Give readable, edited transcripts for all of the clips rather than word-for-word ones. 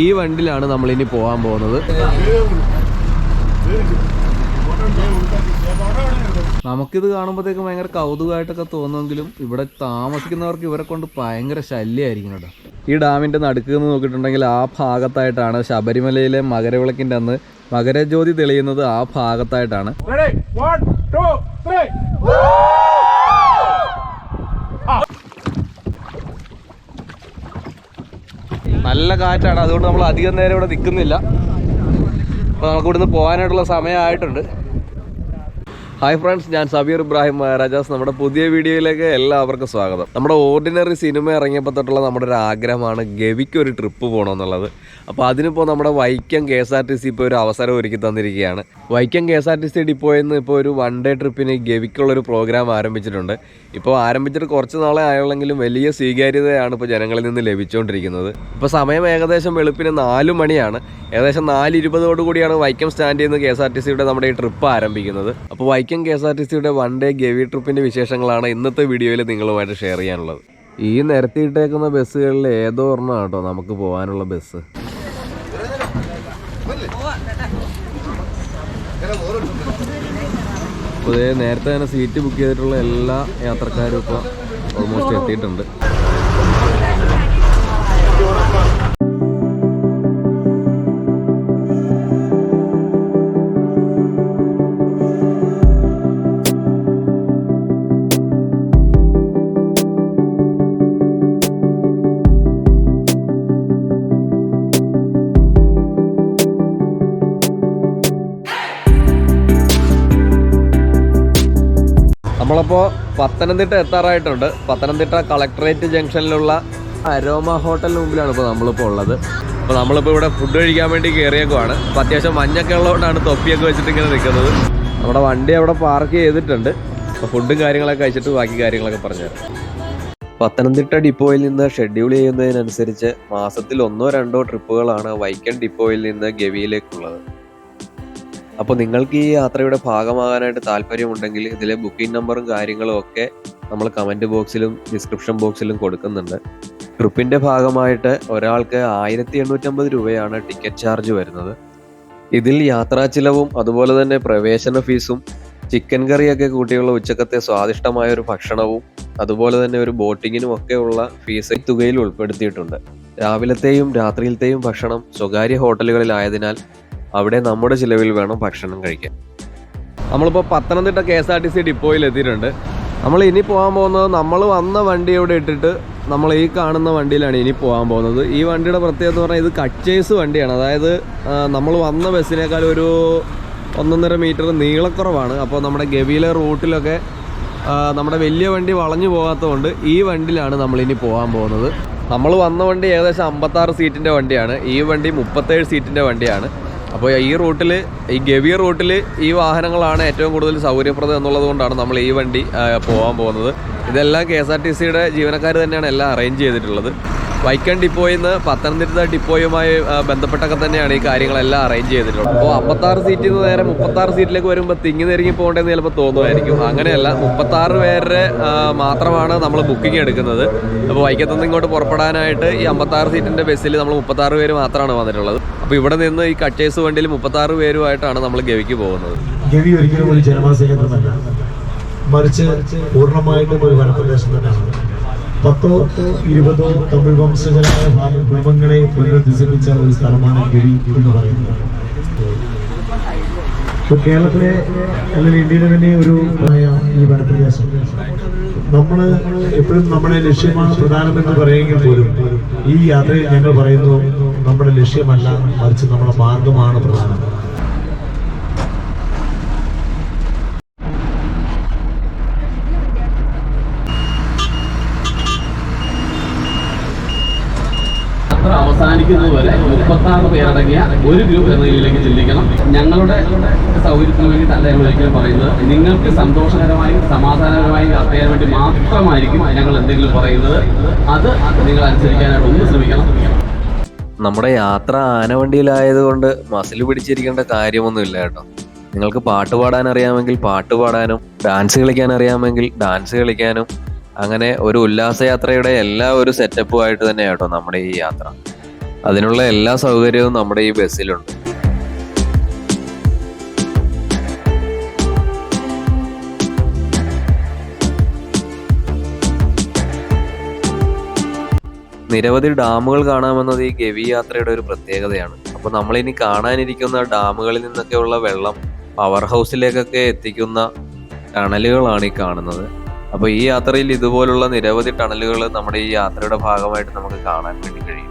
ഈ വണ്ടിയിലാണ് നമ്മളിനി പോകാൻ പോകുന്നത്. നമുക്കിത് കാണുമ്പോഴത്തേക്കും ഭയങ്കര കൗതുകമായിട്ടൊക്കെ തോന്നുമെങ്കിലും ഇവിടെ താമസിക്കുന്നവർക്ക് ഇവരെ കൊണ്ട് ഭയങ്കര ശല്യമായിരിക്കും കേട്ടോ. ഈ ഡാമിൻ്റെ നടുക്ക് നിന്ന് നോക്കിയിട്ടുണ്ടെങ്കിൽ ആ ഭാഗത്തായിട്ടാണ് ശബരിമലയിലെ മകരവിളക്കിൻ്റെ അന്ന് മകരജ്യോതി തെളിയുന്നത്. ആ ഭാഗത്തായിട്ടാണ്. നല്ല കാറ്റാണ്, അതുകൊണ്ട് നമ്മൾ അധികം നേരം ഇവിടെ നിൽക്കുന്നില്ല. അപ്പോൾ നമുക്ക് ഇവിടുന്ന് പോകാനായിട്ടുള്ള സമയമായിട്ടുണ്ട്. ഹായ് ഫ്രണ്ട്സ്, ഞാൻ സബീർ ഇബ്രാഹിം മഹാരാജാസ്. നമ്മുടെ പുതിയ വീഡിയോയിലേക്ക് എല്ലാവർക്കും സ്വാഗതം. നമ്മുടെ ഓർഡിനറി സിനിമ ഇറങ്ങിയപ്പോൾ തൊട്ടുള്ള നമ്മുടെ ഒരു ആഗ്രഹമാണ് ഗവിക്ക് ഒരു ട്രിപ്പ് പോകണമെന്നുള്ളത്. അപ്പോൾ അതിനിപ്പോൾ നമ്മുടെ വൈക്കം KSRTC ഇപ്പോൾ ഒരു അവസരം ഒരുക്കി തന്നിരിക്കുകയാണ്. വൈക്കം KSRTC ഡിപ്പോയിൽ നിന്ന് ഇപ്പോൾ ഒരു 1 ഡേ ട്രിപ്പിന് ഗവിക്കുള്ളൊരു പ്രോഗ്രാം ആരംഭിച്ചിട്ടുണ്ട്. ഇപ്പോൾ ആരംഭിച്ചിട്ട് കുറച്ച് നാളെ ആയുള്ളെങ്കിലും വലിയ സ്വീകാര്യതയാണ് ഇപ്പോൾ ജനങ്ങളിൽ നിന്ന് ലഭിച്ചുകൊണ്ടിരിക്കുന്നത്. ഇപ്പോൾ സമയം ഏകദേശം വെളുപ്പിന് 4 മണിയാണ്. ഏകദേശം 4:20 കൂടിയാണ് വൈക്കം സ്റ്റാൻഡിൽ നിന്ന് KSRTCയുടെ നമ്മുടെ ഈ ട്രിപ്പ് ആരംഭിക്കുന്നത്. അപ്പോൾ വൈക്കം KSRTCയുടെ 1 ഡേ ഗവി ട്രിപ്പിൻ്റെ വിശേഷങ്ങളാണ് ഇന്നത്തെ വീഡിയോയിൽ നിങ്ങളുമായിട്ട് ഷെയർ ചെയ്യാനുള്ളത്. ഈ നിരത്തിയിട്ടേക്കുന്ന ബസ്സുകളിൽ ഏതോ ഒരെണ്ണം കേട്ടോ നമുക്ക് പോകാനുള്ള ബസ്. അപ്പോൾ നേരത്തെ തന്നെ സീറ്റ് ബുക്ക് ചെയ്തിട്ടുള്ള എല്ലാ യാത്രക്കാരും ഇപ്പോൾ ഓൾമോസ്റ്റ് എത്തിയിട്ടുണ്ട്. നമ്മളപ്പോൾ പത്തനംതിട്ട എത്താറായിട്ടുണ്ട്. പത്തനംതിട്ട കളക്ടറേറ്റ് ജംഗ്ഷനിലുള്ള അരോമ ഹോട്ടലിന് മുമ്പിലാണ് ഇപ്പോൾ നമ്മളിപ്പോൾ ഉള്ളത്. അപ്പോൾ നമ്മളിപ്പോൾ ഇവിടെ ഫുഡ് കഴിക്കാൻ വേണ്ടി കയറിയേക്കുവാണ്. അപ്പോൾ അത്യാവശ്യം മഞ്ഞൊക്കെ ഉള്ളതുകൊണ്ടാണ് തൊപ്പിയൊക്കെ വെച്ചിട്ട് ഇങ്ങനെ നിൽക്കുന്നത്. നമ്മുടെ വണ്ടി അവിടെ പാർക്ക് ചെയ്തിട്ടുണ്ട്. അപ്പോൾ ഫുഡും കാര്യങ്ങളൊക്കെ കഴിച്ചിട്ട് ബാക്കി കാര്യങ്ങളൊക്കെ പറഞ്ഞുതരാം. പത്തനംതിട്ട ഡിപ്പോയിൽ നിന്ന് ഷെഡ്യൂൾ ചെയ്യുന്നതിനനുസരിച്ച് മാസത്തിൽ 1-2 ട്രിപ്പുകളാണ് വൈക്കം ഡിപ്പോയിൽ നിന്ന് ഗവിയിലേക്കുള്ളത്. അപ്പോൾ നിങ്ങൾക്ക് ഈ യാത്രയുടെ ഭാഗമാകാനായിട്ട് താല്പര്യമുണ്ടെങ്കിൽ ഇതിലെ ബുക്കിംഗ് നമ്പറും കാര്യങ്ങളും ഒക്കെ നമ്മൾ കമൻറ്റ് ബോക്സിലും ഡിസ്ക്രിപ്ഷൻ ബോക്സിലും കൊടുക്കുന്നുണ്ട്. ട്രിപ്പിൻ്റെ ഭാഗമായിട്ട് ഒരാൾക്ക് 1850 രൂപയാണ് ടിക്കറ്റ് ചാർജ് വരുന്നത്. ഇതിൽ യാത്രാ ചിലവും അതുപോലെ തന്നെ പ്രവേശന ഫീസും ചിക്കൻ കറിയൊക്കെ കൂട്ടിയുള്ള ഉച്ചക്കത്തെ സ്വാദിഷ്ടമായ ഒരു ഭക്ഷണവും അതുപോലെ തന്നെ ഒരു ബോട്ടിങ്ങിനും ഒക്കെ ഉള്ള ഫീസ് ഈ തുകയിൽ ഉൾപ്പെടുത്തിയിട്ടുണ്ട്. രാവിലത്തെയും രാത്രിയിലത്തെയും ഭക്ഷണം സ്വകാര്യ ഹോട്ടലുകളിലായതിനാൽ അവിടെ നമ്മുടെ ചിലവിൽ വേണം ഭക്ഷണം കഴിക്കാൻ. നമ്മളിപ്പോൾ പത്തനംതിട്ട KSRTC ഡിപ്പോയിൽ എത്തിയിട്ടുണ്ട്. നമ്മൾ ഇനി പോകാൻ പോകുന്നത് നമ്മൾ വന്ന വണ്ടി ഇവിടെ ഇട്ടിട്ട് നമ്മൾ ഈ കാണുന്ന വണ്ടിയിലാണ് ഇനി പോകാൻ പോകുന്നത്. ഈ വണ്ടിയുടെ പ്രത്യേകത എന്ന് പറഞ്ഞാൽ ഇത് കച്ചേസ് വണ്ടിയാണ്. അതായത് നമ്മൾ വന്ന ബസ്സിനേക്കാൾ ഒരു 1.5 മീറ്റർ നീളക്കുറവാണ്. അപ്പോൾ നമ്മുടെ ഗവിയിലെ റൂട്ടിലൊക്കെ നമ്മുടെ വലിയ വണ്ടി വളഞ്ഞു പോകാത്തതുകൊണ്ട് ഈ വണ്ടിയിലാണ് നമ്മളിനി പോകാൻ പോകുന്നത്. നമ്മൾ വന്ന വണ്ടി ഏകദേശം 56 സീറ്റിൻ്റെ വണ്ടിയാണ്. ഈ വണ്ടി 37 സീറ്റിൻ്റെ വണ്ടിയാണ്. അപ്പോൾ ഈ റൂട്ടിൽ, ഈ ഗവി റൂട്ടിൽ ഈ വാഹനങ്ങളാണ് ഏറ്റവും കൂടുതൽ സൗകര്യപ്രദം എന്നുള്ളത് കൊണ്ടാണ് നമ്മൾ ഈ വണ്ടി പോകാൻ പോകുന്നത്. ഇതെല്ലാം KSRTCയുടെ ജീവനക്കാർ തന്നെയാണ് എല്ലാം അറേഞ്ച് ചെയ്തിട്ടുള്ളത്. വൈക്കം ഡിപ്പോയിൽ നിന്ന് പത്തനംതിട്ട ഡിപ്പോയുമായി ബന്ധപ്പെട്ടൊക്കെ തന്നെയാണ് ഈ കാര്യങ്ങളെല്ലാം അറേഞ്ച് ചെയ്തിട്ടുള്ളത്. അപ്പോൾ 56 സീറ്റിൽ നിന്ന് നേരെ 36 സീറ്റിലേക്ക് വരുമ്പോൾ തിങ്ങി നെരുങ്ങി പോകേണ്ടതെന്ന് ചിലപ്പോൾ തോന്നുമായിരിക്കും. അങ്ങനെയല്ല, 36 പേരുടെ മാത്രമാണ് നമ്മൾ ബുക്കിംഗ് എടുക്കുന്നത്. അപ്പോൾ വൈക്കത്തുനിന്ന് ഇങ്ങോട്ട് പുറപ്പെടാനായിട്ട് ഈ 56 സീറ്റിൻ്റെ ബസ്സിൽ നമ്മൾ 36 പേര് മാത്രമാണ് വന്നിട്ടുള്ളത്. അപ്പോൾ ഇവിടെ നിന്ന് ഈ കച്ചേസ് വണ്ടിയിൽ 36 പേരുമായിട്ടാണ് നമ്മൾ ഗവിക്ക് പോകുന്നത്. ഗവി ഒരിക്കലും ഒരു ജനവാസ കേന്ദ്രമല്ല, മറിച്ച് പൂർണ്ണമായിട്ടും ഒരു വനപ്രദേശം തന്നെയാണ്. 10-20 തമിഴ് വംശജരായ കുടുംബങ്ങളെ പുനരുദ്ധരിപ്പിച്ച ഒരു സ്ഥലമാണ് ഗവി എന്ന് പറയുന്നത്. കേരളത്തിലെ അല്ലെങ്കിൽ ഇന്ത്യയിലെ തന്നെ ഒരു ഈ വനപ്രദേശം നമ്മൾ എപ്പോഴും നമ്മുടെ ലക്ഷ്യമാണ് പ്രധാനമെന്ന് പറയുമെങ്കിൽ പോലും ഈ യാത്രയിൽ ഞങ്ങൾ പറയുന്നു നമ്മുടെ ലക്ഷ്യമല്ല, മറിച്ച് നമ്മുടെ മാർഗമാണ് പ്രധാനം. അവസാനിക്കുന്നത് വരെ 36 പേരടങ്ങിയ ഒരു ഗ്രൂപ്പ് എന്ന രീതിയിലേക്ക് ചിന്തിക്കണം. ഞങ്ങളുടെ സൗകര്യത്തിന് വേണ്ടിയിട്ടല്ല ഞങ്ങൾ ഒരിക്കലും പറയുന്നത്. നിങ്ങൾക്ക് സന്തോഷകരമായും സമാധാനപരമായും യാത്ര ചെയ്യാൻ വേണ്ടി മാത്രമായിരിക്കും ഞങ്ങൾ എന്തെങ്കിലും പറയുന്നത്. അത് നിങ്ങൾ അനുസരിക്കാനായിട്ട് ഒന്ന് ശ്രമിക്കണം. നമ്മുടെ യാത്ര ആനവണ്ടിയിലായതുകൊണ്ട് മസിൽ പിടിച്ചിരിക്കേണ്ട കാര്യമൊന്നുമില്ല കേട്ടോ. നിങ്ങൾക്ക് പാട്ട് പാടാൻ അറിയാമെങ്കിൽ പാട്ട് പാടാനും ഡാൻസ് കളിക്കാൻ അറിയാമെങ്കിൽ ഡാൻസ് കളിക്കാനും അങ്ങനെ ഒരു ഉല്ലാസയാത്രയുടെ എല്ലാ ഒരു സെറ്റപ്പുമായിട്ട് തന്നെ കേട്ടോ നമ്മുടെ ഈ യാത്ര. അതിനുള്ള എല്ലാ സൗകര്യവും നമ്മുടെ ഈ ബസ്സിലുണ്ട്. നിരവധി ഡാമുകൾ കാണാമെന്നത് ഈ ഗവി യാത്രയുടെ ഒരു പ്രത്യേകതയാണ്. അപ്പോൾ നമ്മളിനി കാണാനിരിക്കുന്ന ഡാമുകളിൽ നിന്നൊക്കെയുള്ള വെള്ളം പവർ ഹൗസിലേക്കൊക്കെ എത്തിക്കുന്ന ടണലുകളാണ് ഈ കാണുന്നത്. അപ്പോൾ ഈ യാത്രയിൽ ഇതുപോലുള്ള നിരവധി ടണലുകൾ നമ്മുടെ ഈ യാത്രയുടെ ഭാഗമായിട്ട് നമുക്ക് കാണാൻ വേണ്ടി കഴിയും.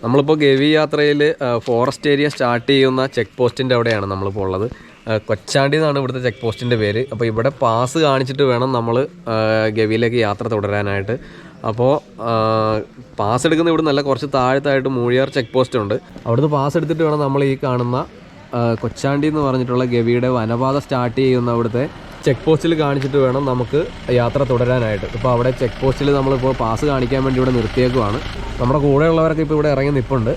നമ്മളിപ്പോൾ ഗവി യാത്രയിൽ ഫോറസ്റ്റ് ഏരിയ സ്റ്റാർട്ട് ചെയ്യുന്ന ചെക്ക് പോസ്റ്റിൻ്റെ അവിടെയാണ് നമ്മളിപ്പോൾ ഉള്ളത്. കൊച്ചാണ്ടി എന്നാണ് ഇവിടുത്തെ ചെക്ക് പോസ്റ്റിൻ്റെ പേര്. അപ്പോൾ ഇവിടെ പാസ് കാണിച്ചിട്ട് വേണം നമ്മൾ ഗവിയിലേക്ക് യാത്ര തുടരാനായിട്ട്. അപ്പോൾ പാസ് എടുക്കുന്ന ഇവിടെ നല്ല കുറച്ച് താഴത്തായിട്ട് മൂഴിയാർ ചെക്ക് പോസ്റ്റ് ഉണ്ട്. അവിടുന്ന് പാസ് എടുത്തിട്ട് വേണം നമ്മൾ ഈ കാണുന്ന കൊച്ചാണ്ടി എന്ന് പറഞ്ഞിട്ടുള്ള ഗവിയുടെ വനപാത സ്റ്റാർട്ട് ചെയ്യുന്ന അവിടുത്തെ ചെക്ക് പോസ്റ്റിൽ കാണിച്ചിട്ട് വേണം നമുക്ക് യാത്ര തുടരാനായിട്ട്. ഇപ്പോൾ അവിടെ ചെക്ക് പോസ്റ്റിൽ നമ്മളിപ്പോൾ പാസ് കാണിക്കാൻ വേണ്ടി ഇവിടെ നിർത്തിയേക്കുവാണ്. നമ്മുടെ കൂടെയുള്ളവരൊക്കെ ഇപ്പോൾ ഇവിടെ ഇറങ്ങി നിൽപ്പുണ്ട്.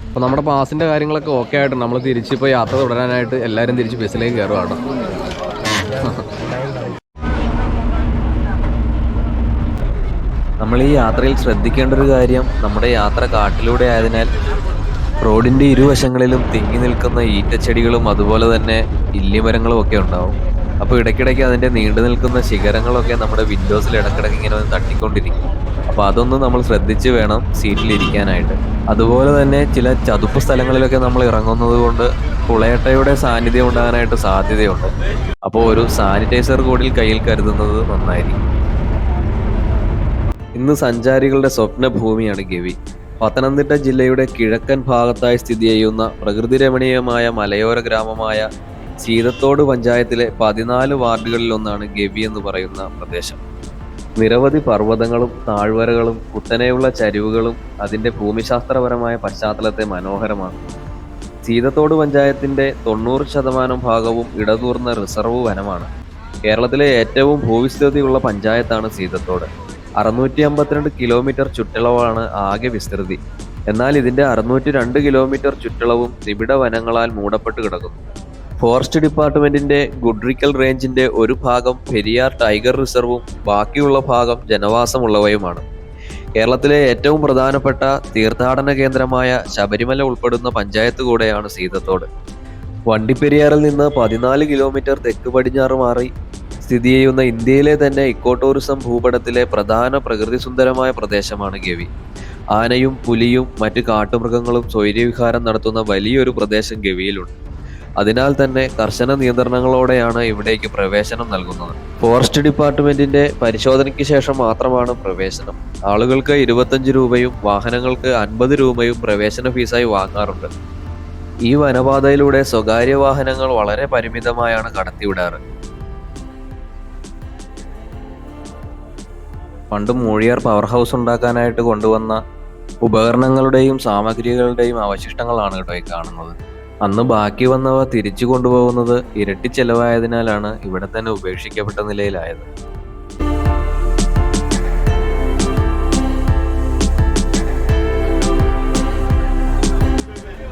അപ്പോൾ നമ്മുടെ പാസിൻ്റെ കാര്യങ്ങളൊക്കെ ഓക്കെ ആയിട്ട് നമ്മൾ തിരിച്ചിപ്പോൾ യാത്ര തുടരാനായിട്ട് എല്ലാവരും തിരിച്ച് ബസ്സിലേക്ക് കയറുവാണ്. നമ്മൾ ഈ യാത്രയിൽ ശ്രദ്ധിക്കേണ്ട ഒരു കാര്യം, നമ്മുടെ യാത്ര കാട്ടിലൂടെ ആയതിനാൽ റോഡിൻ്റെ ഇരുവശങ്ങളിലും തിങ്ങി നിൽക്കുന്ന ഈറ്റച്ചെടികളും അതുപോലെ തന്നെ ഇല്ലിമരങ്ങളും ഒക്കെ ഉണ്ടാവും. അപ്പോൾ ഇടയ്ക്കിടയ്ക്ക് അതിൻ്റെ നീണ്ടു നിൽക്കുന്ന ശിഖരങ്ങളൊക്കെ നമ്മുടെ വിൻഡോസിൽ ഇടയ്ക്കിടയ്ക്ക് ഇങ്ങനെ ഒന്ന് തട്ടിക്കൊണ്ടിരിക്കും. അപ്പോൾ അതൊന്നും നമ്മൾ ശ്രദ്ധിച്ച് വേണം സീറ്റിലിരിക്കാനായിട്ട്. അതുപോലെ തന്നെ ചില ചതുപ്പ് സ്ഥലങ്ങളിലൊക്കെ നമ്മൾ ഇറങ്ങുന്നത് കൊണ്ട് പുളയട്ടയുടെ സാന്നിധ്യം ഉണ്ടാകാനായിട്ട് സാധ്യതയുണ്ട്. അപ്പോൾ ഒരു സാനിറ്റൈസർ കൂടി കയ്യിൽ കരുതുന്നത് നന്നായിരിക്കും. ഇന്ന് സഞ്ചാരികളുടെ സ്വപ്ന ഭൂമിയാണ് ഗവി. പത്തനംതിട്ട ജില്ലയുടെ കിഴക്കൻ ഭാഗത്തായി സ്ഥിതി ചെയ്യുന്ന പ്രകൃതി രമണീയമായ മലയോര ഗ്രാമമായ ചീതത്തോട് പഞ്ചായത്തിലെ 14 വാർഡുകളിലൊന്നാണ് ഗവി എന്ന് പറയുന്ന പ്രദേശം. നിരവധി പർവ്വതങ്ങളും താഴ്വരകളും കുത്തനെയുള്ള ചരിവുകളും അതിൻ്റെ ഭൂമിശാസ്ത്രപരമായ പശ്ചാത്തലത്തെ മനോഹരമാണ്. ചീതത്തോട് പഞ്ചായത്തിൻ്റെ 90% ഭാഗവും ഇടതൂർന്ന റിസർവ് വനമാണ്. കേരളത്തിലെ ഏറ്റവും ഭൂവിസ്തൃതിയുള്ള പഞ്ചായത്താണ് ചീതത്തോട്. 652 കിലോമീറ്റർ ചുറ്റളവാണ് ആകെ വിസ്തൃതി. എന്നാൽ ഇതിൻ്റെ 602 കിലോമീറ്റർ ചുറ്റളവും നിബിഡ വനങ്ങളാൽ മൂടപ്പെട്ട് കിടക്കുന്നു. ഫോറസ്റ്റ് ഡിപ്പാർട്ട്മെന്റിന്റെ ഗുഡ്രിക്കൽ റേഞ്ചിന്റെ ഒരു ഭാഗം പെരിയാർ ടൈഗർ റിസർവും ബാക്കിയുള്ള ഭാഗം ജനവാസമുള്ളവയുമാണ്. കേരളത്തിലെ ഏറ്റവും പ്രധാനപ്പെട്ട തീർത്ഥാടന കേന്ദ്രമായ ശബരിമല ഉൾപ്പെടുന്ന പഞ്ചായത്ത് കൂടെയാണ് സീതത്തോട്. വണ്ടിപ്പെരിയാറിൽ നിന്ന് 14 കിലോമീറ്റർ തെക്ക് പടിഞ്ഞാറ് മാറി സ്ഥിതി ചെയ്യുന്ന ഇന്ത്യയിലെ തന്നെ ഇക്കോ ടൂറിസം ഭൂപടത്തിലെ പ്രധാന പ്രകൃതി സുന്ദരമായ പ്രദേശമാണ് ഗവി. ആനയും പുലിയും മറ്റ് കാട്ടുമൃഗങ്ങളും സ്വൈര്യവിഹാരം നടത്തുന്ന വലിയൊരു പ്രദേശം ഗവിയിലുണ്ട്. അതിനാൽ തന്നെ കർശന നിയന്ത്രണങ്ങളോടെയാണ് ഇവിടേക്ക് പ്രവേശനം നൽകുന്നത്. ഫോറസ്റ്റ് ഡിപ്പാർട്ട്മെന്റിന്റെ പരിശോധനയ്ക്ക് ശേഷം മാത്രമാണ് പ്രവേശനം. ആളുകൾക്ക് 25 രൂപയും വാഹനങ്ങൾക്ക് 50 രൂപയും പ്രവേശന ഫീസായി വാങ്ങാറുണ്ട്. ഈ വനപാതയിലൂടെ സ്വകാര്യ വാഹനങ്ങൾ വളരെ പരിമിതമായാണ് കടത്തിവിടാറ്. പണ്ട് മൂഴിയാർ പവർ ഹൗസ് ഉണ്ടാക്കാനായിട്ട് കൊണ്ടുവന്ന ഉപകരണങ്ങളുടെയും സാമഗ്രികളുടെയും അവശിഷ്ടങ്ങളാണ് കേട്ടോ ഈ കാണുന്നത്. അന്ന് ബാക്കി വന്നവ തിരിച്ചു കൊണ്ടുപോകുന്നത് ഇരട്ടി ചെലവായതിനാലാണ് ഇവിടെ തന്നെ ഉപേക്ഷിക്കപ്പെട്ട നിലയിലായത്.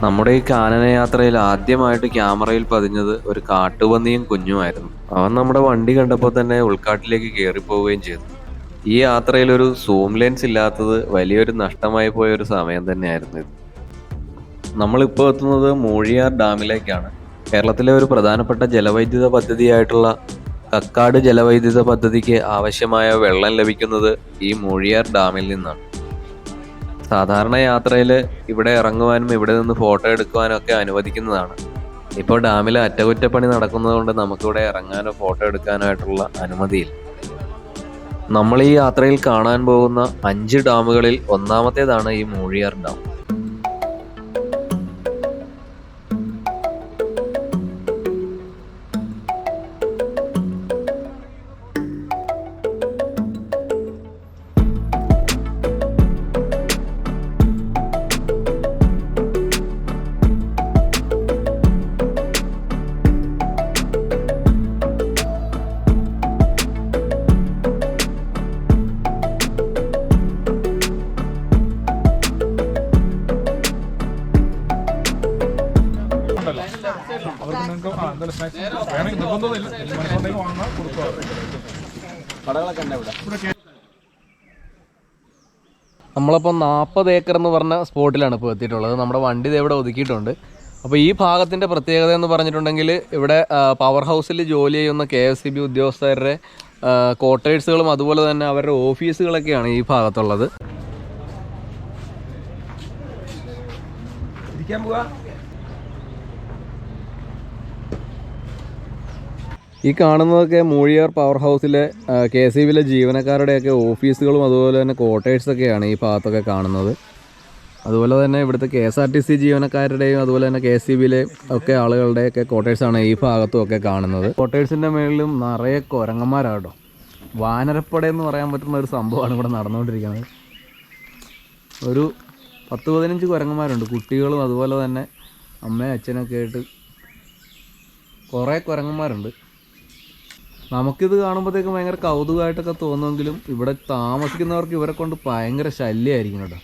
നമ്മുടെ ഈ കാനനയാത്രയിൽ ആദ്യമായിട്ട് ക്യാമറയിൽ പതിഞ്ഞത് ഒരു കാട്ടുപന്നിയും കുഞ്ഞുമായിരുന്നു. അവൻ നമ്മുടെ വണ്ടി കണ്ടപ്പോൾ തന്നെ ഉൾക്കാട്ടിലേക്ക് കയറിപ്പോവുകയും ചെയ്തു. ഈ യാത്രയിൽ ഒരു സൂം ലെൻസ് ഇല്ലാത്തത് വലിയൊരു നഷ്ടമായി പോയ ഒരു സമയം തന്നെയായിരുന്നു ഇത്. നമ്മളിപ്പോൾ എത്തുന്നത് മൂഴിയാർ ഡാമിലേക്കാണ്. കേരളത്തിലെ ഒരു പ്രധാനപ്പെട്ട ജലവൈദ്യുത പദ്ധതിയായിട്ടുള്ള കക്കാട് ജലവൈദ്യുത പദ്ധതിക്ക് ആവശ്യമായ വെള്ളം ലഭിക്കുന്നത് ഈ മൂഴിയാർ ഡാമിൽ നിന്നാണ്. സാധാരണ യാത്രയിൽ ഇവിടെ ഇറങ്ങുവാനും ഇവിടെ നിന്ന് ഫോട്ടോ എടുക്കുവാനും ഒക്കെ അനുവദിക്കുന്നതാണ്. ഇപ്പോൾ ഡാമിലെ അറ്റകുറ്റപ്പണി നടക്കുന്നതുകൊണ്ട് നമുക്കിവിടെ ഇറങ്ങാനോ ഫോട്ടോ എടുക്കാനോ ആയിട്ടുള്ള അനുമതിയില്ല. നമ്മൾ ഈ യാത്രയിൽ കാണാൻ പോകുന്ന 5 ഡാമുകളിൽ ഒന്നാമത്തേതാണ് ഈ മൂഴിയാർ ഡാം. അവർക്ക് നിങ്ങൾക്ക് എന്തായാലും സ്നാക്സ് വേണമെങ്കിൽ നിർബന്ധമൊന്നുമില്ല മനസ്സുണ്ടെങ്കിൽ വാങ്ങാൻ കൊടുക്കുക. കടകളൊക്കെ ഉണ്ട് ഇവിടെ. നമ്മളപ്പോൾ 40 ഏക്കർ എന്ന് പറഞ്ഞ സ്പോട്ടിലാണ് ഇപ്പോൾ എത്തിയിട്ടുള്ളത്. നമ്മുടെ വണ്ടി ഇവിടെ ഒതുക്കിയിട്ടുണ്ട്. അപ്പോൾ ഈ ഭാഗത്തിൻ്റെ പ്രത്യേകത എന്ന് പറഞ്ഞിട്ടുണ്ടെങ്കിൽ ഇവിടെ പവർ ഹൗസിൽ ജോലി ചെയ്യുന്ന KSEB ഉദ്യോഗസ്ഥരുടെ ക്വാർട്ടേഴ്സുകളും അതുപോലെ തന്നെ അവരുടെ ഓഫീസുകളൊക്കെയാണ് ഈ ഭാഗത്തുള്ളത്. ഈ കാണുന്നതൊക്കെ മൂഴിയാർ പവർ ഹൗസിലെ KSEBിലെ ജീവനക്കാരുടെയൊക്കെ ഓഫീസുകളും അതുപോലെ തന്നെ ക്വാർട്ടേഴ്സൊക്കെയാണ് ഈ ഭാഗത്തൊക്കെ കാണുന്നത്. അതുപോലെ തന്നെ ഇവിടുത്തെ KSRTC ജീവനക്കാരുടെയും അതുപോലെ തന്നെ KSEBിലെ ഒക്കെ ആളുകളുടെയൊക്കെ ക്വാർട്ടേഴ്സാണ് ഈ ഭാഗത്തും ഒക്കെ കാണുന്നത്. ക്വാർട്ടേഴ്സിൻ്റെ മേളിലും നിറയെ കുരങ്ങന്മാരാട്ടോ. വാനരപ്പട എന്ന് പറയാൻ പറ്റുന്ന ഒരു സംഭവമാണ് ഇവിടെ നടന്നുകൊണ്ടിരിക്കുന്നത്. ഒരു 10-15 കുരങ്ങന്മാരുണ്ട്, കുട്ടികളും അതുപോലെ തന്നെ അമ്മയും അച്ഛനൊക്കെ ആയിട്ട് കുറേ കുരങ്ങന്മാരുണ്ട്. നമുക്കിത് കാണുമ്പോഴത്തേക്കും ഭയങ്കര കൗതുകമായിട്ടൊക്കെ തോന്നുമെങ്കിലും ഇവിടെ താമസിക്കുന്നവർക്ക് ഇവരെ കൊണ്ട് ഭയങ്കര ശല്യമായിരിക്കും കേട്ടോ.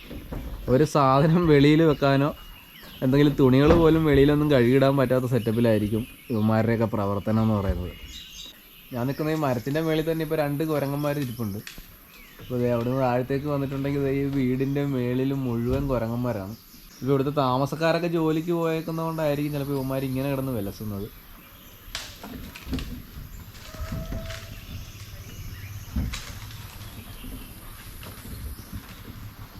ഒരു സാധനം വെളിയിൽ വെക്കാനോ എന്തെങ്കിലും തുണികൾ പോലും വെളിയിലൊന്നും കഴുകിയിടാൻ പറ്റാത്ത സെറ്റപ്പിലായിരിക്കും ഇവന്മാരുടെയൊക്കെ പ്രവർത്തനം എന്ന് പറയുന്നത്. ഞാൻ നിൽക്കുന്ന ഈ മരത്തിൻ്റെ മേളിൽ തന്നെ ഇപ്പോൾ 2 കുരങ്ങന്മാർ ഇരിപ്പുണ്ട്. അപ്പോൾ അവിടെ നിന്ന് താഴത്തേക്ക് വന്നിട്ടുണ്ടെങ്കിൽ ഈ വീടിൻ്റെ മേളിലും മുഴുവൻ കുരങ്ങന്മാരാണ്. ഇപ്പോൾ ഇവിടുത്തെ താമസക്കാരൊക്കെ ജോലിക്ക് പോയേക്കുന്നത് കൊണ്ടായിരിക്കും ചിലപ്പോൾ ഇവന്മാർ ഇങ്ങനെ കിടന്ന് വിലസുന്നത്.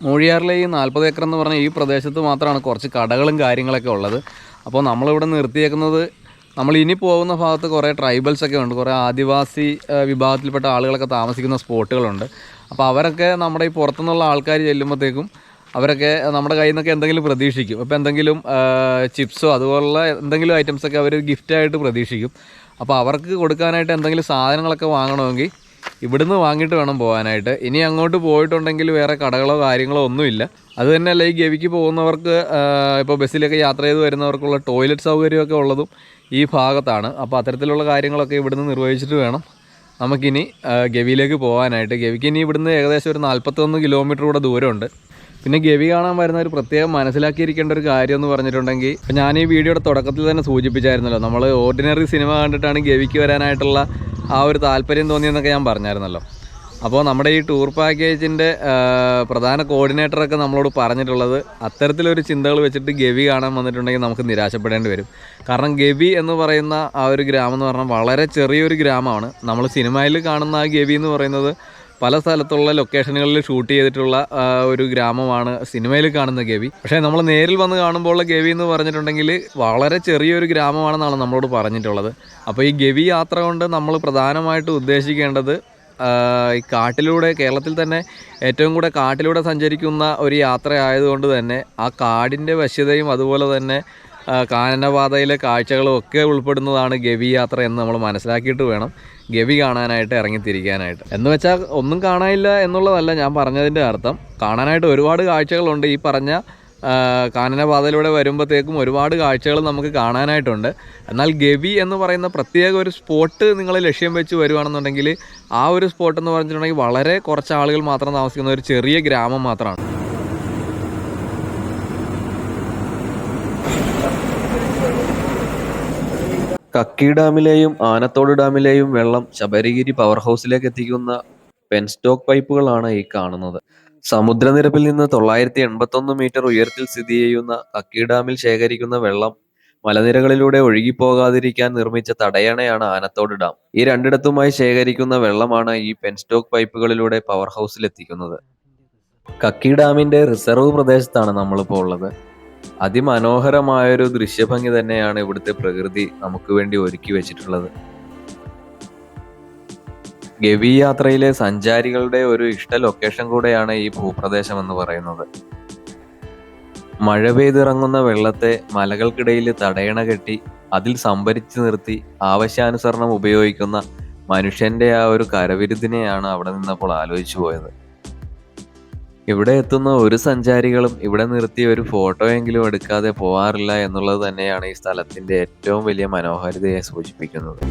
മൂഴിയാറിലെ ഈ 40 ഏക്കർ എന്ന് പറഞ്ഞാൽ ഈ പ്രദേശത്ത് മാത്രമാണ് കുറച്ച് കടകളും കാര്യങ്ങളൊക്കെ ഉള്ളത്. അപ്പോൾ നമ്മളിവിടെ നിർത്തിയേക്കുന്നത്, നമ്മൾ ഇനി പോകുന്ന ഭാഗത്ത് കുറേ ട്രൈബൽസൊക്കെ ഉണ്ട്, കുറേ ആദിവാസി വിഭാഗത്തിൽപ്പെട്ട ആളുകളൊക്കെ താമസിക്കുന്ന സ്പോട്ടുകളുണ്ട്. അപ്പോൾ അവരൊക്കെ നമ്മുടെ ഈ പുറത്തുനിന്നുള്ള ആൾക്കാർ ചെല്ലുമ്പോഴത്തേക്കും അവരൊക്കെ നമ്മുടെ കയ്യിൽ നിന്നൊക്കെ എന്തെങ്കിലും പ്രതീക്ഷിക്കും. അപ്പോൾ എന്തെങ്കിലും ചിപ്സോ അതുപോലുള്ള എന്തെങ്കിലും ഐറ്റംസൊക്കെ അവർ ഗിഫ്റ്റായിട്ട് പ്രതീക്ഷിക്കും. അപ്പോൾ അവർക്ക് കൊടുക്കാനായിട്ട് എന്തെങ്കിലും സാധനങ്ങളൊക്കെ വാങ്ങണമെങ്കിൽ ഇവിടുന്ന് വാങ്ങിയിട്ട് വേണം പോകാനായിട്ട്. ഇനി അങ്ങോട്ട് പോയിട്ടുണ്ടെങ്കിൽ വേറെ കടകളോ കാര്യങ്ങളോ ഒന്നുമില്ല. അത് തന്നെയല്ല, ഈ ഗവിക്ക് പോകുന്നവർക്ക് ഇപ്പോൾ ബസ്സിലൊക്കെ യാത്ര ചെയ്ത് വരുന്നവർക്കുള്ള ടോയ്ലറ്റ് സൗകര്യമൊക്കെ ഉള്ളതും ഈ ഭാഗത്താണ്. അപ്പോൾ അത്തരത്തിലുള്ള കാര്യങ്ങളൊക്കെ ഇവിടുന്ന് നിർവഹിച്ചിട്ട് വേണം നമുക്കിനി ഗവിയിലേക്ക് പോകാനായിട്ട്. ഗവിക്ക് ഇനി ഇവിടുന്ന് ഏകദേശം ഒരു 41 കിലോമീറ്റർ കൂടെ ദൂരമുണ്ട്. പിന്നെ ഗവി കാണാൻ വരുന്ന ഒരു പ്രത്യേകം മനസ്സിലാക്കിയിരിക്കേണ്ട ഒരു കാര്യം എന്ന് പറഞ്ഞിട്ടുണ്ടെങ്കിൽ, ഇപ്പോൾ ഞാൻ ഈ വീഡിയോയുടെ തുടക്കത്തിൽ തന്നെ സൂചിപ്പിച്ചായിരുന്നല്ലോ, നമ്മൾ ഓർഡിനറി സിനിമ കണ്ടിട്ടാണ് ഗവിക്ക് വരാനായിട്ടുള്ള ആ ഒരു താല്പര്യം തോന്നിയെന്നൊക്കെ ഞാൻ പറഞ്ഞായിരുന്നല്ലോ. അപ്പോൾ നമ്മുടെ ഈ ടൂർ പാക്കേജിൻ്റെ പ്രധാന കോർഡിനേറ്ററൊക്കെ നമ്മളോട് പറഞ്ഞിട്ടുള്ളത്, അത്തരത്തിലൊരു ചിന്തകൾ വെച്ചിട്ട് ഗവി കാണാൻ വന്നിട്ടുണ്ടെങ്കിൽ നമുക്ക് നിരാശപ്പെടേണ്ടി വരും. കാരണം ഗവി എന്ന് പറയുന്ന ആ ഒരു ഗ്രാമം എന്ന് പറഞ്ഞാൽ വളരെ ചെറിയൊരു ഗ്രാമമാണ്. നമ്മൾ സിനിമയിൽ കാണുന്ന ആ ഗവി എന്ന് പറയുന്നത് പല സ്ഥലത്തുള്ള ലൊക്കേഷനുകളിൽ ഷൂട്ട് ചെയ്തിട്ടുള്ള ഒരു ഗ്രാമമാണ് സിനിമയിൽ കാണുന്ന ഗവി. പക്ഷേ നമ്മൾ നേരിൽ വന്ന് കാണുമ്പോൾ ഗവി എന്ന് പറഞ്ഞിട്ടുണ്ടെങ്കിൽ വളരെ ചെറിയൊരു ഗ്രാമമാണെന്നാണ് നമ്മളോട് പറഞ്ഞിട്ടുള്ളത്. അപ്പോൾ ഈ ഗവി യാത്ര കൊണ്ട് നമ്മൾ പ്രധാനമായിട്ട് ഉദ്ദേശിക്കേണ്ടത് ഈ കാട്ടിലൂടെ, കേരളത്തിൽ തന്നെ ഏറ്റവും കൂടെ കാട്ടിലൂടെ സഞ്ചരിക്കുന്ന ഒരു യാത്ര ആയതുകൊണ്ട് തന്നെ ആ കാടിൻ്റെ വശ്യതയും അതുപോലെ തന്നെ കാനനപാതയിലെ കാഴ്ചകളും ഒക്കെ ഉൾപ്പെടുന്നതാണ് ഗവി യാത്ര എന്ന് നമ്മൾ മനസ്സിലാക്കിയിട്ട് വേണം ഗവി കാണാനായിട്ട് ഇറങ്ങിത്തിരിക്കാനായിട്ട്. എന്ന് വെച്ചാൽ ഒന്നും കാണാനില്ല എന്നുള്ളതല്ല ഞാൻ പറഞ്ഞതിൻ്റെ അർത്ഥം. കാണാനായിട്ട് ഒരുപാട് കാഴ്ചകളുണ്ട്. ഈ പറഞ്ഞ കാനനപാതയിലൂടെ വരുമ്പോഴത്തേക്കും ഒരുപാട് കാഴ്ചകൾ നമുക്ക് കാണാനായിട്ടുണ്ട്. എന്നാൽ ഗവി എന്ന് പറയുന്ന പ്രത്യേക ഒരു സ്പോട്ട് നിങ്ങൾ ലക്ഷ്യം വെച്ച് വരുവാണെന്നുണ്ടെങ്കിൽ ആ ഒരു സ്പോട്ട് എന്ന് പറഞ്ഞിട്ടുണ്ടെങ്കിൽ വളരെ കുറച്ച് ആളുകൾ മാത്രം താമസിക്കുന്ന ഒരു ചെറിയ ഗ്രാമം മാത്രമാണ്. കക്കി ഡാമിലെയും ആനത്തോട് ഡാമിലെയും വെള്ളം ശബരിഗിരി പവർ ഹൗസിലേക്ക് എത്തിക്കുന്ന പെൻസ്റ്റോക്ക് പൈപ്പുകളാണ് ഈ കാണുന്നത്. സമുദ്രനിരപ്പിൽ നിന്ന് 981 മീറ്റർ ഉയരത്തിൽ സ്ഥിതി ചെയ്യുന്ന കക്കി ഡാമിൽ ശേഖരിക്കുന്ന വെള്ളം മലനിരകളിലൂടെ ഒഴുകിപ്പോകാതിരിക്കാൻ നിർമ്മിച്ച തടയണയാണ് ആനത്തോട് ഡാം. ഈ രണ്ടിടത്തുമായി ശേഖരിക്കുന്ന വെള്ളമാണ് ഈ പെൻസ്റ്റോക്ക് പൈപ്പുകളിലൂടെ പവർ ഹൗസിൽ എത്തിക്കുന്നത്. കക്കി ഡാമിന്റെ റിസർവ് പ്രദേശത്താണ് നമ്മളിപ്പോൾ ഉള്ളത്. അതിമനോഹരമായൊരു ദൃശ്യഭംഗി തന്നെയാണ് ഇവിടുത്തെ പ്രകൃതി നമുക്ക് വേണ്ടി ഒരുക്കി വെച്ചിട്ടുള്ളത്. ഗവി യാത്രയിലെ സഞ്ചാരികളുടെ ഒരു ഇഷ്ട ലൊക്കേഷൻ കൂടെയാണ് ഈ ഭൂപ്രദേശം എന്ന് പറയുന്നത്. മഴ പെയ്തിറങ്ങുന്ന വെള്ളത്തെ മലകൾക്കിടയിൽ തടയണ കെട്ടി അതിൽ സംഭരിച്ചു നിർത്തി ആവശ്യാനുസരണം ഉപയോഗിക്കുന്ന മനുഷ്യന്റെ ആ ഒരു കരവിരുതിനെയാണ് അവിടെ നിന്നപ്പോൾ ആലോചിച്ചു പോയത്. ഇവിടെ എത്തുന്ന ഒരു സഞ്ചാരികളും ഇവിടെ നിർത്തി ഒരു ഫോട്ടോയെങ്കിലും എടുക്കാതെ പോകാറില്ല എന്നുള്ളത് തന്നെയാണ് ഈ സ്ഥലത്തിന്റെ ഏറ്റവും വലിയ മനോഹാരിതയെ സൂചിപ്പിക്കുന്നത്.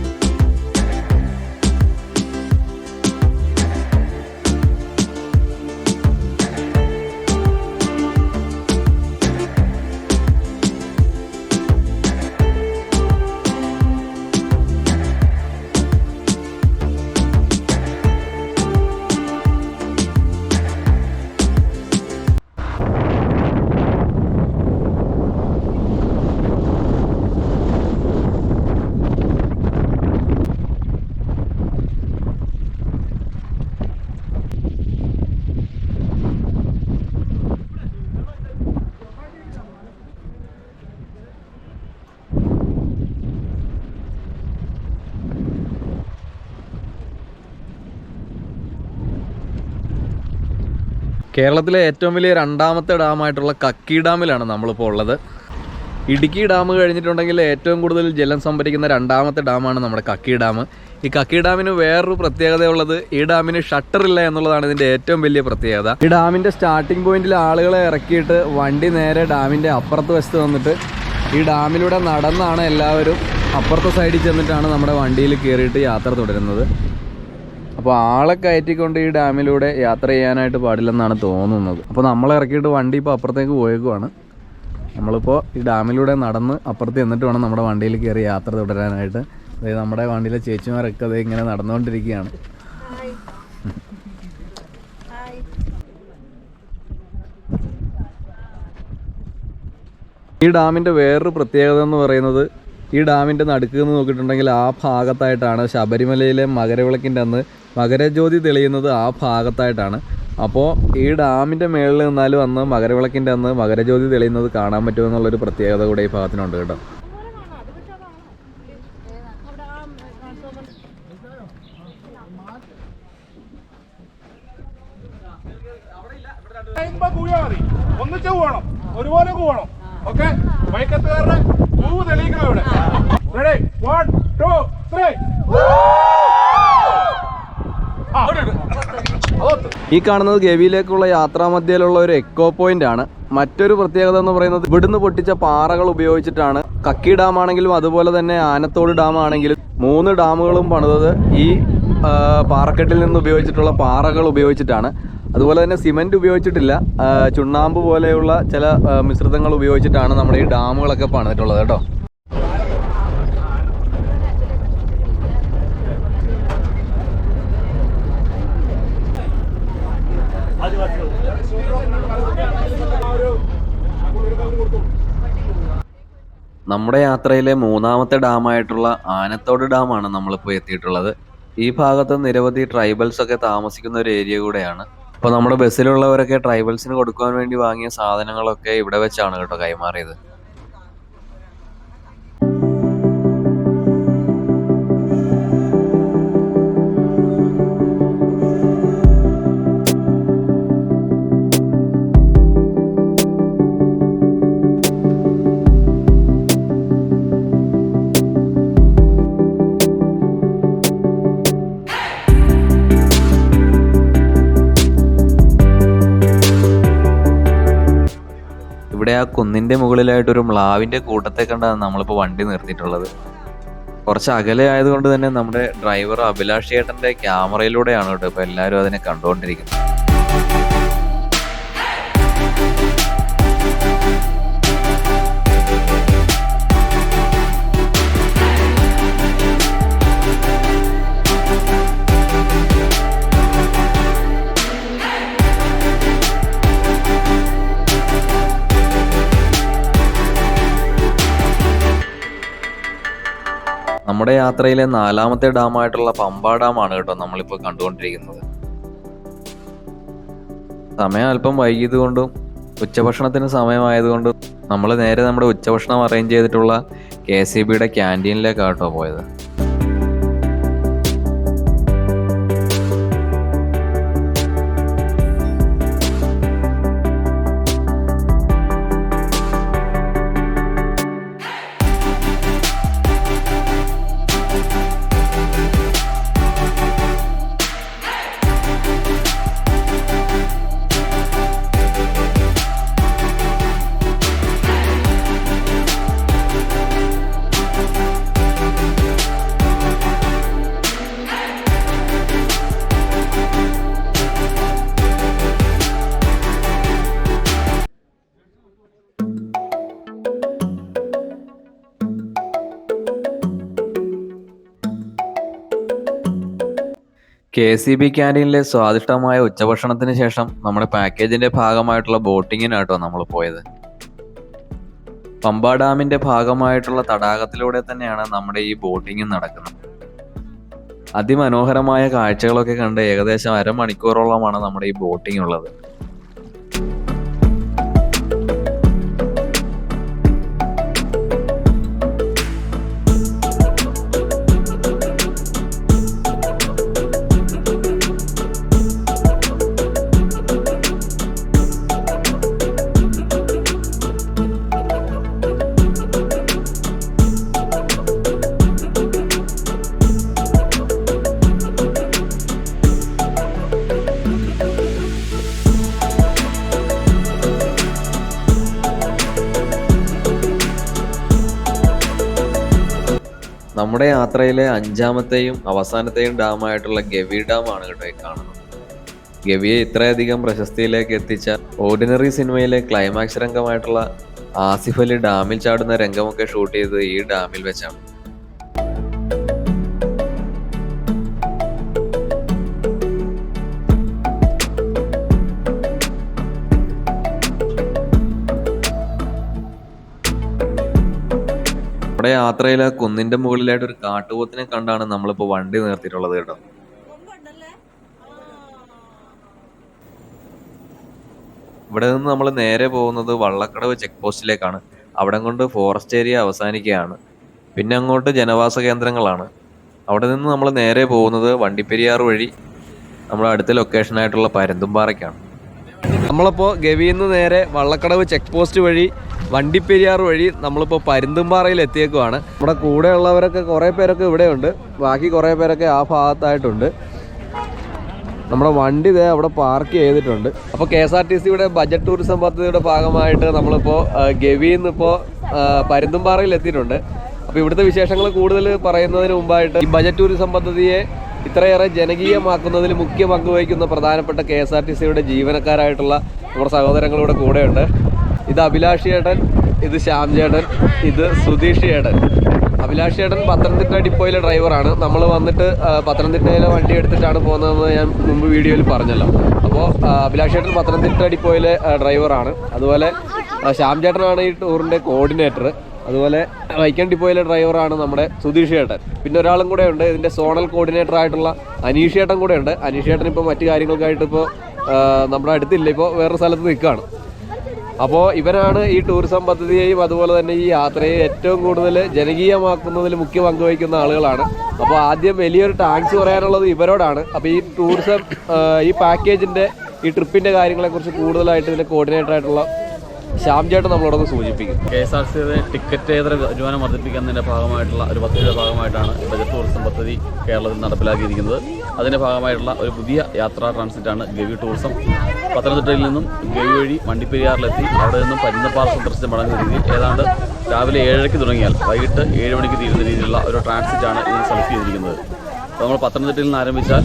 കേരളത്തിലെ ഏറ്റവും വലിയ രണ്ടാമത്തെ ഡാമായിട്ടുള്ള കക്കി ഡാമിലാണ് നമ്മളിപ്പോൾ ഉള്ളത്. ഇടുക്കി ഡാം കഴിഞ്ഞിട്ടുണ്ടെങ്കിൽ ഏറ്റവും കൂടുതൽ ജലം സംഭരിക്കുന്ന രണ്ടാമത്തെ ഡാമാണ് നമ്മുടെ കക്കി ഡാം. ഈ കക്കി ഡാമിന് വേറൊരു പ്രത്യേകതയുള്ളത് ഈ ഡാമിന് ഷട്ടറില്ല എന്നുള്ളതാണ് ഇതിൻ്റെ ഏറ്റവും വലിയ പ്രത്യേകത. ഈ ഡാമിൻ്റെ സ്റ്റാർട്ടിംഗ് പോയിന്റിൽ ആളുകളെ ഇറക്കിയിട്ട് വണ്ടി നേരെ ഡാമിൻ്റെ അപ്പുറത്ത് വശത്ത് വന്നിട്ട് ഈ ഡാമിലൂടെ നടന്നാണ് എല്ലാവരും അപ്പുറത്തെ സൈഡിൽ ചെന്നിട്ടാണ് നമ്മുടെ വണ്ടിയിൽ കയറിയിട്ട് യാത്ര തുടരുന്നത്. അപ്പോൾ ആളെ കയറ്റിക്കൊണ്ട് ഈ ഡാമിലൂടെ യാത്ര ചെയ്യാനായിട്ട് പാടില്ലെന്നാണ് തോന്നുന്നത്. അപ്പോൾ നമ്മളെ ഇറക്കിയിട്ട് വണ്ടി ഇപ്പോൾ അപ്പുറത്തേക്ക് പോയേക്കുവാണ്. നമ്മളിപ്പോൾ ഈ ഡാമിലൂടെ നടന്ന് അപ്പുറത്ത് ചെന്നിട്ട് വേണം നമ്മുടെ വണ്ടിയിൽ കയറി യാത്ര തുടരാനായിട്ട്. അതായത് നമ്മുടെ വണ്ടിയിലെ ചേച്ചിമാരൊക്കെ അത് ഇങ്ങനെ നടന്നുകൊണ്ടിരിക്കുകയാണ്. ഈ ഡാമിൻ്റെ വേറൊരു പ്രത്യേകത എന്ന് പറയുന്നത് ഈ ഡാമിൻ്റെ നടുക്ക് നിന്ന് നോക്കിയിട്ടുണ്ടെങ്കിൽ ആ ഭാഗത്തായിട്ടാണ് ശബരിമലയിലെ മകരവിളക്കിൻ്റെ അന്ന് മകരജ്യോതി തെളിയുന്നത്. ആ ഭാഗത്തായിട്ടാണ്. അപ്പോൾ ഈ ഡാമിൻ്റെ മേളിൽ നിന്നാലും അന്ന് മകരവിളക്കിൻ്റെ അന്ന് മകരജ്യോതി തെളിയുന്നത് കാണാൻ പറ്റുമെന്നുള്ളൊരു പ്രത്യേകത കൂടെ ഈ ഭാഗത്തിനുണ്ട് കേട്ടോ. ഒന്നിച്ച് പോകണം, ഒരുപോലെ പോകണം. ഓക്കെ, വൈക്കത്തുകാരുടെ പൂവ് തെളിയിക്കണം ഇവിടെ. റെഡി, 1 2 3. ഈ കാണുന്നത് ഗവിയിലേക്കുള്ള യാത്രാമധ്യയിലുള്ള ഒരു എക്കോ പോയിന്റ് ആണ്. മറ്റൊരു പ്രത്യേകത എന്ന് പറയുന്നത് ഇവിടുന്ന് പൊട്ടിച്ച പാറകൾ ഉപയോഗിച്ചിട്ടാണ്. കക്കി ഡാം ആണെങ്കിലും അതുപോലെ തന്നെ ആനത്തോട് ഡാം ആണെങ്കിലും 3 ഡാമുകളും പണിതത് ഈ പാറക്കെട്ടിൽ നിന്ന് ഉപയോഗിച്ചിട്ടുള്ള പാറകൾ ഉപയോഗിച്ചിട്ടാണ്. അതുപോലെ തന്നെ സിമെന്റ് ഉപയോഗിച്ചിട്ടില്ല. ചുണ്ണാമ്പ് പോലെയുള്ള ചില മിശ്രിതങ്ങൾ ഉപയോഗിച്ചിട്ടാണ് നമ്മുടെ ഈ ഡാമുകളൊക്കെ പണിതിട്ടുള്ളത് കേട്ടോ. നമ്മുടെ യാത്രയിലെ 3ാമത്തെ ഡാമായിട്ടുള്ള ആനത്തോട് ഡാമാണ് നമ്മളിപ്പോൾ എത്തിയിട്ടുള്ളത്. ഈ ഭാഗത്ത് നിരവധി ട്രൈബൽസ് ഒക്കെ താമസിക്കുന്ന ഒരു ഏരിയ കൂടെയാണ്. അപ്പോൾ നമ്മുടെ ബസ്സിലുള്ളവരൊക്കെ ട്രൈബൽസിന് കൊടുക്കാൻ വേണ്ടി വാങ്ങിയ സാധനങ്ങളൊക്കെ ഇവിടെ വെച്ചാണ് കേട്ടോ കൈമാറിയത്. ഇവിടെ ആ കുന്നിൻ്റെ മുകളിലായിട്ടൊരു മ്ലാവിൻ്റെ കൂട്ടത്തെ കണ്ടാണ് നമ്മളിപ്പോൾ വണ്ടി നിർത്തിയിട്ടുള്ളത്. കുറച്ച് അകലെ ആയതുകൊണ്ട് തന്നെ നമ്മുടെ ഡ്രൈവർ അഭിലാഷ് ചേട്ടൻ്റെ ക്യാമറയിലൂടെയാണ് കേട്ടോ ഇപ്പോൾ എല്ലാവരും അതിനെ കണ്ടുകൊണ്ടിരിക്കുന്നത്. നമ്മുടെ യാത്രയിലെ 4ാമത്തെ ഡാമായിട്ടുള്ള പമ്പ ഡാമാണ് കേട്ടോ നമ്മളിപ്പോൾ കണ്ടുകൊണ്ടിരിക്കുന്നത്. സമയം അല്പം വൈകിയത് കൊണ്ടും ഉച്ചഭക്ഷണത്തിന് സമയമായതുകൊണ്ടും നമ്മൾ നേരെ നമ്മുടെ ഉച്ചഭക്ഷണം അറേഞ്ച് ചെയ്തിട്ടുള്ള KCBയുടെ ക്യാൻറ്റീനിലേക്കാണ് കേട്ടോ പോയത്. KCB ക്യാൻറ്റീനിലെ സ്വാദിഷ്ടമായ ഉച്ചഭക്ഷണത്തിന് ശേഷം നമ്മുടെ പാക്കേജിന്റെ ഭാഗമായിട്ടുള്ള ബോട്ടിങ്ങിനാട്ടോ നമ്മൾ പോയത്. പമ്പ ഡാമിന്റെ ഭാഗമായിട്ടുള്ള തടാകത്തിലൂടെ തന്നെയാണ് നമ്മുടെ ഈ ബോട്ടിങ് നടക്കുന്നത്. അതിമനോഹരമായ കാഴ്ചകളൊക്കെ കണ്ട് ഏകദേശം അരമണിക്കൂറോളമാണ് നമ്മുടെ ഈ ബോട്ടിംഗ് ഉള്ളത്. നമ്മുടെ യാത്രയിലെ 5ാമത്തെയും അവസാനത്തെയും ഡാമായിട്ടുള്ള ഗവി ഡാമാണ് കേട്ടോ ഈ കാണുന്നത്. ഗവിയെ ഇത്രയധികം പ്രശസ്തിയിലേക്ക് എത്തിച്ച ഓർഡിനറി സിനിമയിലെ ക്ലൈമാക്സ് രംഗമായിട്ടുള്ള ആസിഫ് അലി ഡാമിൽ ചാടുന്ന രംഗമൊക്കെ ഷൂട്ട് ചെയ്തത് ഈ ഡാമിൽ വെച്ചാണ്. നമ്മുടെ യാത്രയിൽ കുന്നിന്റെ മുകളിലായിട്ട് ഒരു കാട്ടുപോത്തിനെ കണ്ടാണ് നമ്മളിപ്പോ വണ്ടി നിർത്തിയിട്ടുള്ളത് കേട്ടോ. ഇവിടെ നിന്ന് നമ്മൾ നേരെ പോകുന്നത് വള്ളക്കടവ് ചെക്ക് പോസ്റ്റിലേക്കാണ്. അവിടെ കൊണ്ട് ഫോറസ്റ്റ് ഏരിയ അവസാനിക്കുകയാണ്. പിന്നെ അങ്ങോട്ട് ജനവാസ കേന്ദ്രങ്ങളാണ്. അവിടെ നിന്ന് നമ്മൾ നേരെ പോകുന്നത് വണ്ടിപ്പെരിയാർ വഴി നമ്മുടെ അടുത്ത ലൊക്കേഷനായിട്ടുള്ള പരുന്തുംപാറയ്ക്കാണ്. നമ്മളിപ്പോൾ ഗവിയിൽ നിന്ന് നേരെ വള്ളക്കടവ് ചെക്ക് പോസ്റ്റ് വഴി വണ്ടിപ്പെരിയാർ വഴി നമ്മളിപ്പോൾ പരുന്തുംപാറയിൽ എത്തിയേക്കുവാണ്. നമ്മുടെ കൂടെയുള്ളവരൊക്കെ കുറേ പേരൊക്കെ ഇവിടെയുണ്ട്, ബാക്കി കുറേ പേരൊക്കെ ആ ഭാഗത്തായിട്ടുണ്ട്. നമ്മുടെ വണ്ടി ഇതേ അവിടെ പാർക്ക് ചെയ്തിട്ടുണ്ട്. അപ്പോൾ KSRTCയുടെ ബജറ്റ് ടൂറിസം പദ്ധതിയുടെ ഭാഗമായിട്ട് നമ്മളിപ്പോൾ ഗവിയിൽ നിന്ന് ഇപ്പോൾ പരുന്തുംപാറയിൽ എത്തിയിട്ടുണ്ട്. അപ്പോൾ ഇവിടുത്തെ വിശേഷങ്ങൾ കൂടുതൽ പറയുന്നതിന് മുമ്പായിട്ട് ഈ ബജറ്റ് ടൂറിസം പദ്ധതിയെ ഇത്രയേറെ ജനകീയമാക്കുന്നതിൽ മുഖ്യ പങ്ക് വഹിക്കുന്ന പ്രധാനപ്പെട്ട KSRTCയുടെ ജീവനക്കാരായിട്ടുള്ള നമ്മുടെ സഹോദരങ്ങളുടെ കൂടെയുണ്ട്. ഇത് അഭിലാഷ് ചേട്ടൻ, ഇത് ശ്യാം ചേട്ടൻ, ഇത് സുധീഷ് ചേട്ടൻ. അഭിലാഷ് ചേട്ടൻ പത്തനംതിട്ട ഡിപ്പോയിലെ ഡ്രൈവറാണ്. നമ്മൾ വന്നിട്ട് പത്തനംതിട്ടയിലെ വണ്ടി എടുത്തിട്ടാണ് പോകുന്നതെന്ന് ഞാൻ മുമ്പ് വീഡിയോയിൽ പറഞ്ഞല്ലോ. അപ്പോൾ അഭിലാഷ് ചേട്ടൻ പത്തനംതിട്ട ഡിപ്പോയിലെ ഡ്രൈവറാണ്. അതുപോലെ ശ്യാം ചേട്ടനാണ് ഈ ടൂറിൻ്റെ കോർഡിനേറ്റർ. അതുപോലെ വൈക്കം ഡിപ്പോയിലെ ഡ്രൈവറാണ് നമ്മുടെ സുധീഷ് ചേട്ടൻ. പിന്നെ ഒരാളും കൂടെ ഉണ്ട്, ഇതിൻ്റെ സോണൽ കോർഡിനേറ്റർ ആയിട്ടുള്ള അനീഷ് ചേട്ടൻ കൂടെ ഉണ്ട്. അനീഷ് ചേട്ടൻ ഇപ്പോൾ മറ്റു കാര്യങ്ങൾക്കായിട്ട് ഇപ്പോൾ നമ്മുടെ അടുത്തില്ല, ഇപ്പോൾ വേറൊരു സ്ഥലത്ത് നിൽക്കുകയാണ്. അപ്പോൾ ഇവരാണ് ഈ ടൂറിസം പദ്ധതിയെയും അതുപോലെ തന്നെ ഈ യാത്രയെ ഏറ്റവും കൂടുതൽ ജനകീയമാക്കുന്നതിൽ മുഖ്യ പങ്ക് വഹിക്കുന്ന ആളുകളാണ്. അപ്പോൾ ആദ്യം വലിയൊരു താങ്ക്സ് പറയാനുള്ളത് ഇവരോടാണ്. അപ്പോൾ ഈ ടൂറിസം ഈ പാക്കേജിൻ്റെ ഈ ട്രിപ്പിൻ്റെ കാര്യങ്ങളെക്കുറിച്ച് കൂടുതലായിട്ട് ഇതിൻ്റെ കോർഡിനേറ്റർ ആയിട്ടുള്ള ശ്യാം ചേട്ടൻ നമ്മളോടൊന്ന് സൂചിപ്പിക്കും. KSRTCയുടെ ടിക്കറ്റേതര വരുമാനം വർദ്ധിപ്പിക്കുന്നതിൻ്റെ ഭാഗമായിട്ടുള്ള ഒരു പദ്ധതിയുടെ ഭാഗമായിട്ടാണ് ബജറ്റ് ടൂറിസം പദ്ധതി കേരളത്തിൽ നടപ്പിലാക്കിയിരിക്കുന്നത്. അതിൻ്റെ ഭാഗമായിട്ടുള്ള ഒരു പുതിയ യാത്രാ ട്രാൻസിറ്റാണ് ഗവി ടൂറിസം. പത്തനംതിട്ടയിൽ നിന്നും ഗവി വഴി വണ്ടിപ്പെരിയാറിലെത്തി അവിടെ നിന്നും പരുന്തുംപാറ സന്ദർശിച്ച് മടങ്ങുന്ന രീതിയിൽ ഏതാണ്ട് രാവിലെ 7:30 തുടങ്ങിയാൽ വൈകിട്ട് 7 മണിക്ക് തീരുന്ന രീതിയിലുള്ള ഒരു ട്രാൻസിറ്റാണ് ഇതിന് സെലക്ട് ചെയ്തിരിക്കുന്നത്. നമ്മൾ പത്തനംതിട്ടയിൽ നിന്ന് ആരംഭിച്ചാൽ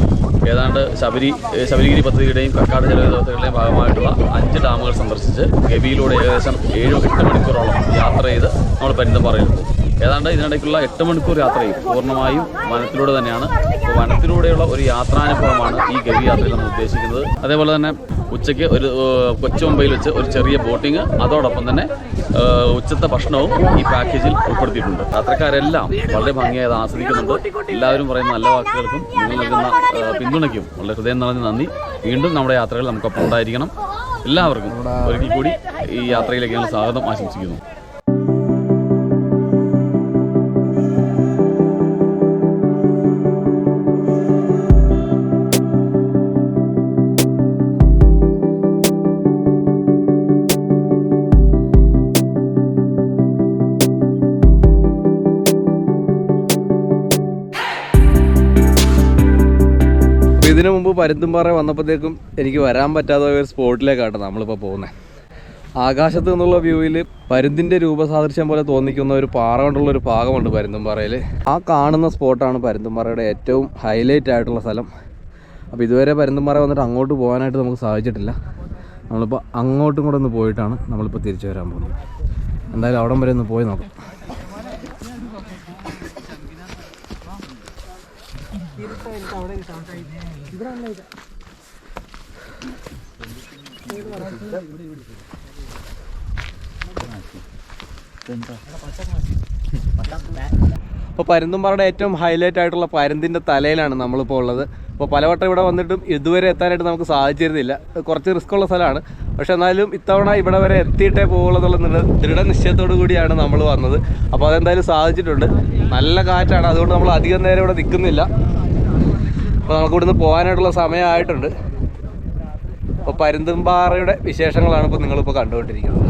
ഏതാണ്ട് ശബരിഗിരി പദ്ധതിയുടെയും കക്കാട് ജലവിദ്യുത് പദ്ധതിയുടെയും ഭാഗമായിട്ടുള്ള 5 ഡാമുകൾ സന്ദർശിച്ച് ഗവിയിലൂടെ ഏകദേശം 7-8 മണിക്കൂറോളം യാത്ര ചെയ്ത് നമ്മൾ പരുന്തുംപാറയിൽ പോകും. ഏതാണ്ട് ഇതിനിടയ്ക്കുള്ള 8 മണിക്കൂർ യാത്രയും പൂർണ്ണമായും വനത്തിലൂടെ തന്നെയാണ്. അപ്പോൾ വനത്തിലൂടെയുള്ള ഒരു യാത്രാനുഭവമാണ് ഈ ഗവി യാത്രയിൽ നമ്മൾ ഉദ്ദേശിക്കുന്നത്. അതേപോലെ തന്നെ ഉച്ചയ്ക്ക് ഒരു കൊച്ചു മുംബൈയിൽ വെച്ച് ഒരു ചെറിയ ബോട്ടിങ്, അതോടൊപ്പം തന്നെ ഉച്ചത്തെ ഭക്ഷണവും ഈ പാക്കേജിൽ ഉൾപ്പെടുത്തിയിട്ടുണ്ട്. യാത്രക്കാരെല്ലാം വളരെ ഭംഗിയായി അത് ആസ്വദിക്കുന്നുണ്ട്. എല്ലാവരും പറയുന്ന നല്ല വാക്കുകൾക്കും നിങ്ങൾ നൽകുന്ന പിന്തുണയ്ക്കും വളരെ ഹൃദയം നിറഞ്ഞ നന്ദി. വീണ്ടും നമ്മുടെ യാത്രകൾ നമുക്കൊപ്പം ഉണ്ടായിരിക്കണം. എല്ലാവർക്കും ഒരിക്കൽ കൂടി ഈ യാത്രയിലേക്ക് ഞങ്ങൾ സ്വാഗതം ആശംസിക്കുന്നു. ഇതിനു മുമ്പ് പരുന്തുംപാറ വന്നപ്പോഴത്തേക്കും എനിക്ക് വരാൻ പറ്റാത്ത ഒരു സ്പോട്ടിലേക്കാണ് നമ്മളിപ്പോൾ പോകുന്നത്. ആകാശത്ത് നിന്നുള്ള വ്യൂവിൽ പരുന്തിൻ്റെ രൂപസാദൃശ്യം പോലെ തോന്നിക്കുന്ന ഒരു പാറ കൊണ്ടുള്ളൊരു ഭാഗമുണ്ട് പരുന്തുംപാറയിൽ. ആ കാണുന്ന സ്പോട്ടാണ് പരുന്തുംപാറയുടെ ഏറ്റവും ഹൈലൈറ്റ് ആയിട്ടുള്ള സ്ഥലം. അപ്പോൾ ഇതുവരെ പരുന്തുംപാറ വന്നിട്ട് അങ്ങോട്ട് പോകാനായിട്ട് നമുക്ക് സാധിച്ചിട്ടില്ല. നമ്മളിപ്പോൾ അങ്ങോട്ടും കൂടെ ഒന്ന് പോയിട്ടാണ് നമ്മളിപ്പോൾ തിരിച്ചു വരാൻ പോകുന്നത്. എന്തായാലും അവിടം വരെ ഒന്ന് പോയി നോക്കാം. അപ്പോൾ പരുന്തുംപാറയുടെ ഏറ്റവും ഹൈലൈറ്റ് ആയിട്ടുള്ള പരുന്തിൻ്റെ തലയിലാണ് നമ്മളിപ്പോൾ ഉള്ളത്. അപ്പോൾ പലവട്ടം ഇവിടെ വന്നിട്ടും ഇതുവരെ എത്താനായിട്ട് നമുക്ക് സാധിച്ചിരുന്നില്ല. കുറച്ച് റിസ്ക് ഉള്ള സ്ഥലമാണ്. പക്ഷെ എന്നാലും ഇത്തവണ ഇവിടെ വരെ എത്തിയിട്ടേ പോകുള്ളൂ എന്നുള്ള ദൃഢനിശ്ചയത്തോടു കൂടിയാണ് നമ്മൾ വന്നത്. അപ്പോൾ അതെന്തായാലും സാധിച്ചിട്ടുണ്ട്. നല്ല കാറ്റാണ്, അതുകൊണ്ട് നമ്മൾ അധികം നേരം ഇവിടെ നിൽക്കുന്നില്ല. അപ്പോൾ നമുക്ക് ഇവിടുന്ന് പോകാനായിട്ടുള്ള സമയമായിട്ടുണ്ട്. അപ്പോൾ പരുന്തുംപാറയുടെ വിശേഷങ്ങളാണ് ഇപ്പോൾ നിങ്ങളിപ്പോൾ കണ്ടുകൊണ്ടിരിക്കുന്നത്.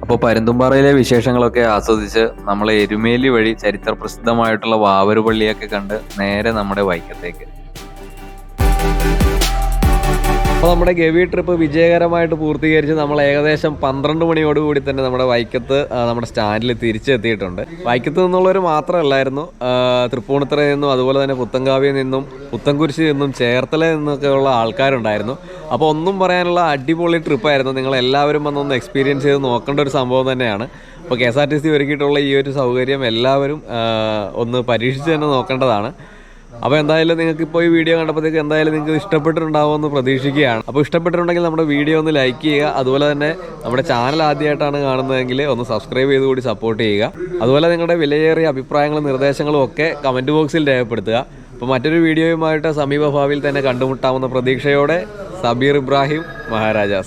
അപ്പോൾ പരുന്തുംപാറയിലെ വിശേഷങ്ങളൊക്കെ ആസ്വദിച്ച് നമ്മൾ എരുമേലി വഴി ചരിത്ര പ്രസിദ്ധമായിട്ടുള്ള വാവരുപള്ളിയൊക്കെ കണ്ട് നേരെ നമ്മുടെ വൈക്കത്തേക്ക്. അപ്പോൾ നമ്മുടെ ഗവി ട്രിപ്പ് വിജയകരമായിട്ട് പൂർത്തീകരിച്ച് നമ്മൾ ഏകദേശം 12 മണിയോടുകൂടി തന്നെ നമ്മുടെ വൈക്കത്ത് നമ്മുടെ സ്റ്റാൻഡിൽ തിരിച്ചെത്തിയിട്ടുണ്ട്. വൈക്കത്ത് നിന്നുള്ളവർ മാത്രമല്ലായിരുന്നു, തൃപ്പൂണിത്തുറയിൽ നിന്നും അതുപോലെ തന്നെ പുത്തൻകാവിയിൽ നിന്നും പുത്തൻകുരിശിൽ നിന്നും ചേർത്തലയിൽ നിന്നൊക്കെയുള്ള ആൾക്കാരുണ്ടായിരുന്നു. അപ്പോൾ ഒന്നും പറയാനുള്ള അടിപൊളി ട്രിപ്പായിരുന്നു. നിങ്ങളെല്ലാവരും വന്നൊന്ന് എക്സ്പീരിയൻസ് ചെയ്ത് നോക്കേണ്ട ഒരു സംഭവം തന്നെയാണ്. അപ്പോൾ KSRTC ഒരുക്കിയിട്ടുള്ള ഈ ഒരു സൗകര്യം എല്ലാവരും ഒന്ന് പരീക്ഷിച്ച് തന്നെ നോക്കേണ്ടതാണ്. അപ്പോൾ എന്തായാലും നിങ്ങൾക്ക് ഇപ്പോൾ ഈ വീഡിയോ കണ്ടപ്പോഴത്തേക്ക് എന്തായാലും നിങ്ങൾക്ക് ഇഷ്ടപ്പെട്ടിട്ടുണ്ടാവുമെന്ന് പ്രതീക്ഷിക്കുകയാണ്. അപ്പോൾ ഇഷ്ടപ്പെട്ടിട്ടുണ്ടെങ്കിൽ നമ്മുടെ വീഡിയോ ഒന്ന് ലൈക്ക് ചെയ്യുക. അതുപോലെ തന്നെ നമ്മുടെ ചാനൽ ആദ്യമായിട്ടാണ് കാണുന്നതെങ്കിൽ ഒന്ന് സബ്സ്ക്രൈബ് ചെയ്ത് കൂടി സപ്പോർട്ട് ചെയ്യുക. അതുപോലെ നിങ്ങളുടെ വിലയേറിയ അഭിപ്രായങ്ങളും നിർദ്ദേശങ്ങളും ഒക്കെ കമൻറ്റ് ബോക്സിൽ രേഖപ്പെടുത്തുക. അപ്പോൾ മറ്റൊരു വീഡിയോയുമായിട്ട് സമീപഭാവിയിൽ തന്നെ കണ്ടുമുട്ടാവുന്ന പ്രതീക്ഷയോടെ സബീർ ഇബ്രാഹിം മഹാരാജാസ്.